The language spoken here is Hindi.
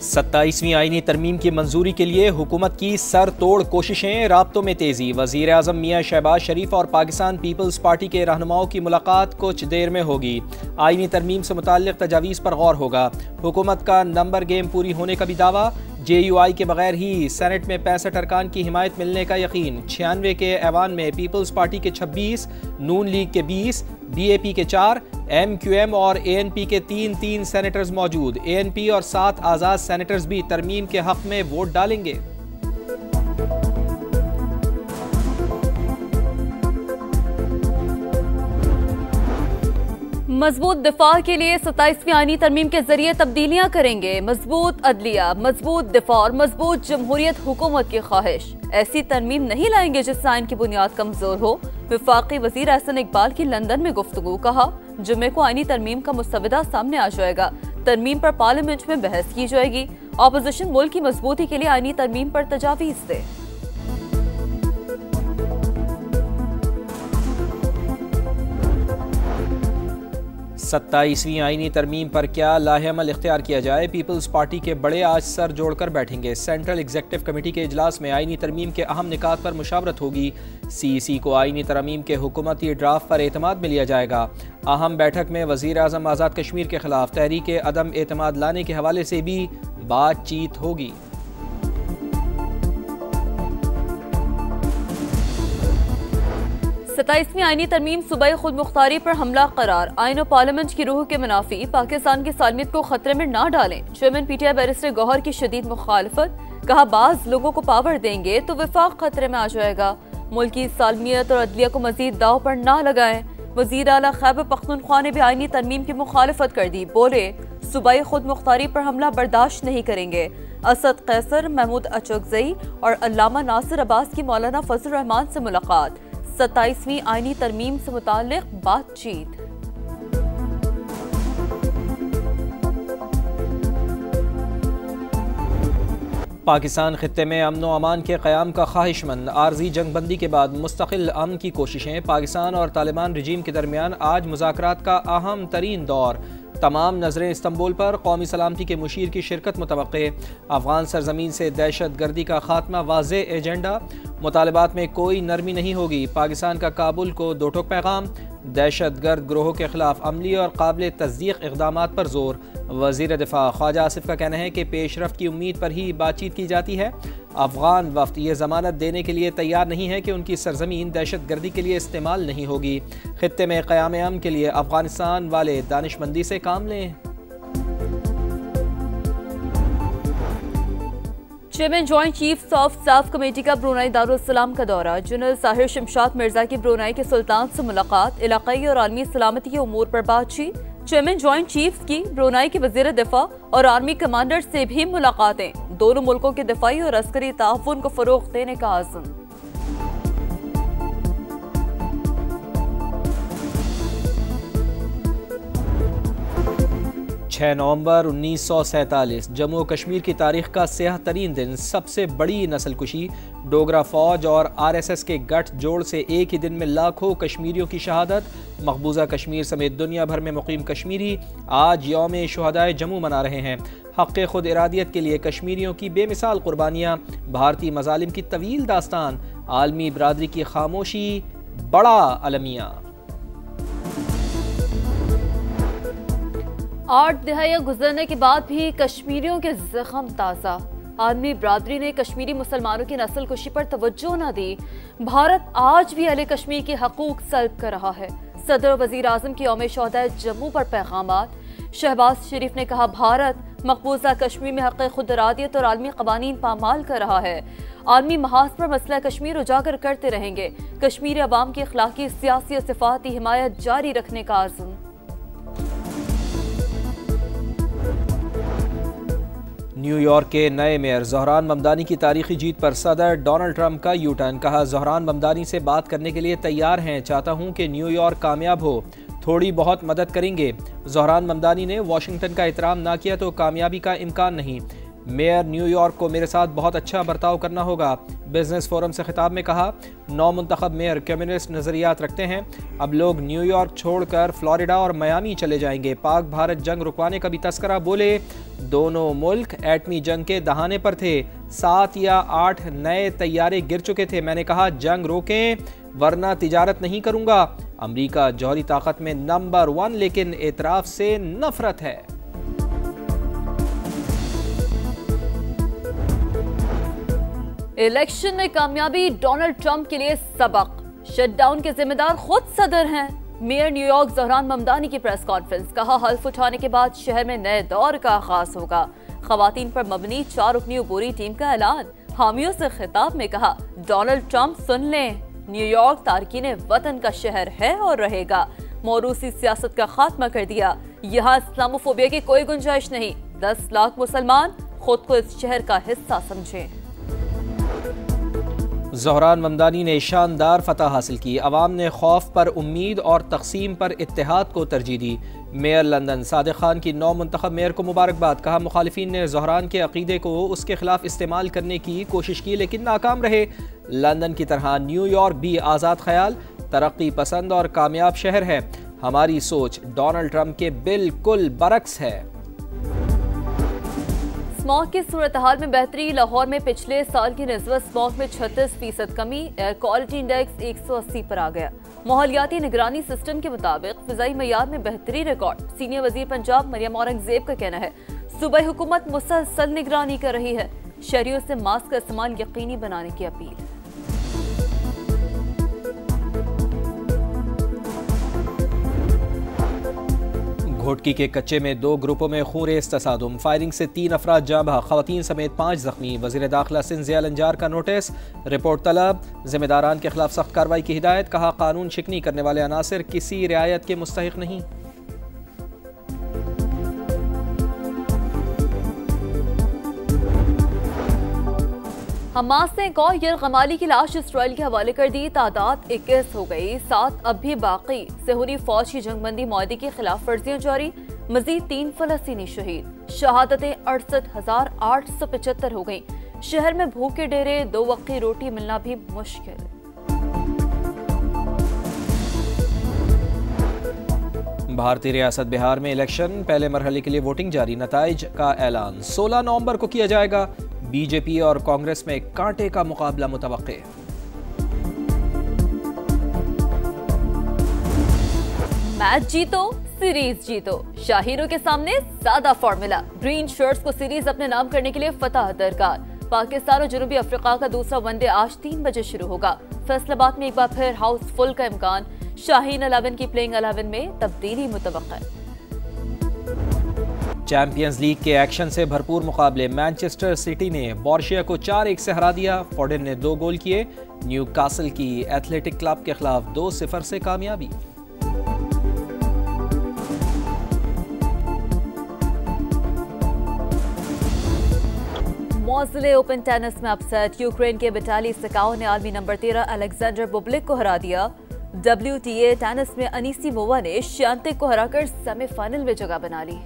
27वीं आईनी तरमीम की मंजूरी के लिए हुकूमत की सर तोड़ कोशिशें, राब्तों में तेजी। वज़ीर आज़म मियां शहबाज शरीफ और पाकिस्तान पीपल्स पार्टी के रहनुमाओं की मुलाकात कुछ देर में होगी। आईनी तरमीम से मुताल्लिक़ तजावीज़ पर गौर होगा। हुकूमत का नंबर गेम पूरी होने का भी दावा। JUI के बगैर ही सेनेट में 65 अरकान की हिमायत मिलने का यकीन। 96 के ऐवान में पीपल्स पार्टी के 26, नून लीग के 20, BAP के 4, MQM और ANP के 3 सेनेटर्स मौजूद। ANP और 7 आज़ाद सेनेटर्स भी तरमीम के हक में वोट डालेंगे। मजबूत दिफा के लिए 27वीं आईनी तरमीम के जरिए तब्दीलियां करेंगे। मजबूत अदलिया, मजबूत दिफा और मजबूत जमहूरियत हुकूमत की ख्वाहिश। ऐसी तरमीम नहीं लाएंगे जिससे आइन की बुनियाद कमजोर हो। वफाकी वजीर एहसन इकबाल की लंदन में गुफ्तगू। कहा, जुम्मे को आईनी तरमीम का मुस्तविदा सामने आ जाएगा। तरमीम पर पार्लियामेंट में बहस की जाएगी। अपोजिशन मुल्क की मजबूती के लिए आईनी तरमीम पर तजावीज़ दे। 27वीं आईनी तरमीम पर क्या लाहेअमल इख्तियार किया जाए। पीपल्स पार्टी के बड़े आज सर जोड़कर बैठेंगे। सेंट्रल एग्जीक्यूटिव कमेटी के इजलास में आईनी तरमीम के अहम निकात पर मुशावरत होगी। CEC को आईनी तरमीम के हुकूमती ड्राफ्ट पर एतमाद में लिया जाएगा। अहम बैठक में वज़ीर आज़म आज़ाद कश्मीर के खिलाफ तहरीक अदम एतमाद लाने के हवाले से भी बातचीत होगी। 27वीं आईनी तरमीम सूबाई खुद मुख्तारी पर हमला करार। आइन और पार्लियामेंट की रूह के मुनाफी, पाकिस्तान की सालमियत को खतरे में ना डालें। चेयरमैन PTI बैरिस्टर गौहर की शदीद मुखालफत। कहा, बाज लोगों को पावर देंगे तो विफाक खतरे में आ जाएगा। मुल्क की सालमियत और अदलिया को मजीद दाव पर ना लगाएं। वजीर आला खैबर पख्तूनख्वा ने भी आईनी तरमीम की मुखालफत कर दी। बोले, सूबाई खुद मुख्तारी पर हमला बर्दाश्त नहीं करेंगे। असद कैसर, महमूद अचकजई और अल्लामा नासिर अब्बास की मौलाना फजल रहमान से मुलाकात। 27वीं आईनी तरमीम से मुताल्लिक बातचीत। पाकिस्तान खित्ते में अमन व अमान के क़याम का ख्वाहिशमंद। आर्जी जंगबंदी के बाद मुस्तकिल अमन की कोशिशें। पाकिस्तान और तालिबान रजीम के दरमियान आज मुज़ाकरात का अहम तरीन दौर। तमाम नजरें इस्तंबुल पर। कौमी सलामती के मुशीर की शिरकत मुतवक्के। अफगान सरजमीन से दहशत गर्दी का खात्मा वाज़े एजेंडा। मुतालबात में कोई नरमी नहीं होगी। पाकिस्तान का काबुल को दो टोक पैगाम। दहशत गर्द ग्रोहों के खिलाफ अमली और काबिल तस्दीक इक़दामात पर जोर। वज़ीर दिफा ख्वाजा आसिफ का कहना है कि पेशरफ्त की उम्मीद पर ही बातचीत की जाती है। अफगान वफ्द ये ज़मानत देने के लिए तैयार नहीं है कि उनकी सरजमीन दहशत गर्दी के लिए इस्तेमाल नहीं होगी। खित्ते में क़याम अमन के लिए अफगानिस्तान वाले दानिशमंदी से काम लें। Chairman joint chiefs of staff committee का ब्रुनाई दारुस्सलाम का दौरा। जनरल साहिर शमशाद मिर्जा की ब्रुनाई के सुल्तान से मुलाकात। इलाकाई और आलमी सलामती के उमूर पर बातचीत। चेयरमैन जॉइंट चीफ्स की ब्रुनाई के वज़ीर दिफा और आर्मी कमांडर से भी मुलाकातें। दोनों मुल्कों के दिफाई और अस्करी ताउन को फरोग़ देने का आज़म। 6 नवंबर 1947 जम्मू कश्मीर की तारीख का स्याह तरीन दिन। सबसे बड़ी नस्लकुशी। डोगरा फौज और RSS के गठ जोड़ से एक ही दिन में लाखों कश्मीरियों की शहादत। मकबूजा कश्मीर समेत दुनिया भर में मुकीम कश्मीरी आज यौम शुहदाए जम्मू मना रहे हैं। हक़ खुद इरादियत के लिए कश्मीरियों की बेमिसाल कुर्बानियाँ। भारतीय मजालिम की तवील दास्तान। आलमी बरादरी की खामोशी बड़ा अलमिया। 8 दहाइयाँ गुजरने के बाद भी कश्मीरियों के जख्म ताज़ा। आलमी बरादरी ने कश्मीरी मुसलमानों की नस्लकुशी पर तवज्जो न दी। भारत आज भी अहले कश्मीर के हकूक सल्ब कर रहा है। सदर वज़ीर आज़म की यौम शुहदाए जम्मू पर पैगामात। शहबाज शरीफ ने कहा, भारत मकबूजा कश्मीर में हक़ खुद इरादियत और आलमी क़वानीन पामाल कर रहा है। आलमी महाज पर मसला कश्मीर उजागर करते रहेंगे। कश्मीरी अवाम की अखलाकी, सियासी और सिफाती हिमायत जारी रखने का आज़म। न्यूयॉर्क के नए मेयर ज़हरान ममदानी की तारीखी जीत पर सदर डोनाल्ड ट्रंप का यू टर्न। कहा, ज़हरान ममदानी से बात करने के लिए तैयार हैं। चाहता हूं कि न्यूयॉर्क कामयाब हो, थोड़ी बहुत मदद करेंगे। ज़हरान ममदानी ने वाशिंगटन का एहतराम ना किया तो कामयाबी का इम्कान नहीं। मेयर न्यूयॉर्क को मेरे साथ बहुत अच्छा बर्ताव करना होगा। बिजनेस फोरम से खिताब में कहा, नौ मुंतखब मेयर कम्युनिस्ट नज़रियात रखते हैं। अब लोग न्यूयॉर्क छोड़कर फ्लोरिडा और मियामी चले जाएंगे। पाक भारत जंग रुकवाने का भी तस्करा। बोले दोनों मुल्क एटमी जंग के दहाने पर थे। 7 या 8 नए तैयारे गिर चुके थे। मैंने कहा जंग रोकें वरना तिजारत नहीं करूंगा। अमरीका जौहरी ताकत में नंबर 1 लेकिन एतराफ से नफरत है। इलेक्शन में कामयाबी डोनाल्ड ट्रंप के लिए सबक। शटडाउन के जिम्मेदार खुद सदर हैं। मेयर न्यूयॉर्क ज़हरान ममदानी की प्रेस कॉन्फ्रेंस। कहा हल्फ उठाने के बाद शहर में नए दौर का आगाज होगा। खवातीन पर मबनी 4 रुकनी अबूरी टीम का ऐलान। हामियों से खिताब में कहा, डोनाल्ड ट्रंप सुन लें, न्यूयॉर्क तारकीन वतन का शहर है और रहेगा। मौरूसी सियासत का खात्मा कर दिया। यहाँ इस्लामोफोबिया की कोई गुंजाइश नहीं। 10 लाख मुसलमान खुद को इस शहर का हिस्सा समझें। ज़हरान ममदानी ने शानदार फतह हासिल की। अवाम ने खौफ पर उम्मीद और तकसीम पर इत्तेहाद को तरजीह दी। मेयर लंदन सादिक खान की 9 मुंतखब मेयर को मुबारकबाद। कहा मुखालिफिन ने ज़हरान के अकीदे को उसके खिलाफ इस्तेमाल करने की कोशिश की लेकिन नाकाम रहे। लंदन की तरह न्यूयॉर्क भी आज़ाद ख्याल, तरक्की पसंद और कामयाब शहर है। हमारी सोच डोनाल्ड ट्रंप के बिल्कुल बरक्स है। स्मॉग की सूरत हाल में बेहतरी। लाहौर में पिछले साल की निस्बत स्मॉग में 36% कमी। एयर क्वालिटी इंडेक्स 180 पर आ गया। माहौलियाती निगरानी सिस्टम के मुताबिक फिजाई मयार में बेहतरी रिकॉर्ड। सीनियर वजीर पंजाब मरियम औरंगजेब का कहना है, सूबाई हुकूमत मुसलसल निगरानी कर रही है। शहरियों से मास्क का इस्तेमाल यकीनी बनाने की अपील। घोटकी के कच्चे में 2 ग्रुपों में खून-रेज़ तसादुम। फायरिंग से 3 अफराद जाँ बहक, खवातीन समेत 5 जख्मी। वज़ीर दाखिला सिंध ज़िया लंजार का नोटिस, रिपोर्ट तलब। जिम्मेदारान के खिलाफ सख्त कार्रवाई की हिदायत। कहा कानून शिकनी करने वाले अनासिर किसी रियायत के मुस्तहिक नहीं। हमास ने एक और यरगमाली की लाश इसराइल के हवाले कर दी। तादाद 21 हो गई, 7 अब भी बाकी। सेहूनी फौज की जंगबंदी मुआहदे की खिलाफ वर्जियां जारी। मजीद 3 फलस्तीनी शहीद। शहादतें 68,875 हो गई। शहर में भूखे डेरे, 2 वक्त की रोटी मिलना भी मुश्किल। भारतीय रियासत बिहार में इलेक्शन, पहले मरहले के लिए वोटिंग जारी। नताइज का ऐलान 16 नवंबर को किया जाएगा। बीजेपी और कांग्रेस में कांटे का मुकाबला मुतवक्के। मैच जीतो, सीरीज जीतो। शाहीरों के सामने सादा फॉर्मूला। ग्रीन शर्ट्स को सीरीज अपने नाम करने के लिए फतह दरकार। पाकिस्तान और जनूबी अफ्रीका का दूसरा वनडे आज 3 बजे शुरू होगा। फैसलाबाद में एक बार फिर हाउसफुल का इम्कान। शाहीन 11 की प्लेइंग 11 में तब्दीली मुतवक्का। चैंपियंस लीग के एक्शन से भरपूर मुकाबले। मैनचेस्टर सिटी ने बोर्शिया को 4-1 से हरा दिया। फोर्डन ने 2 गोल किए। न्यूकासल की एथलेटिक क्लब के खिलाफ 2-0 से कामयाबी। मॉज़ले ओपन टेनिस में अपसेट। यूक्रेन के विटाली सिकाओ ने आलमी नंबर 13 अलेक्जेंडर बुबलिक को हरा दिया। WTA टेनिस में अनीसीमोवा ने श्यांतेक को हराकर सेमीफाइनल में जगह बना ली।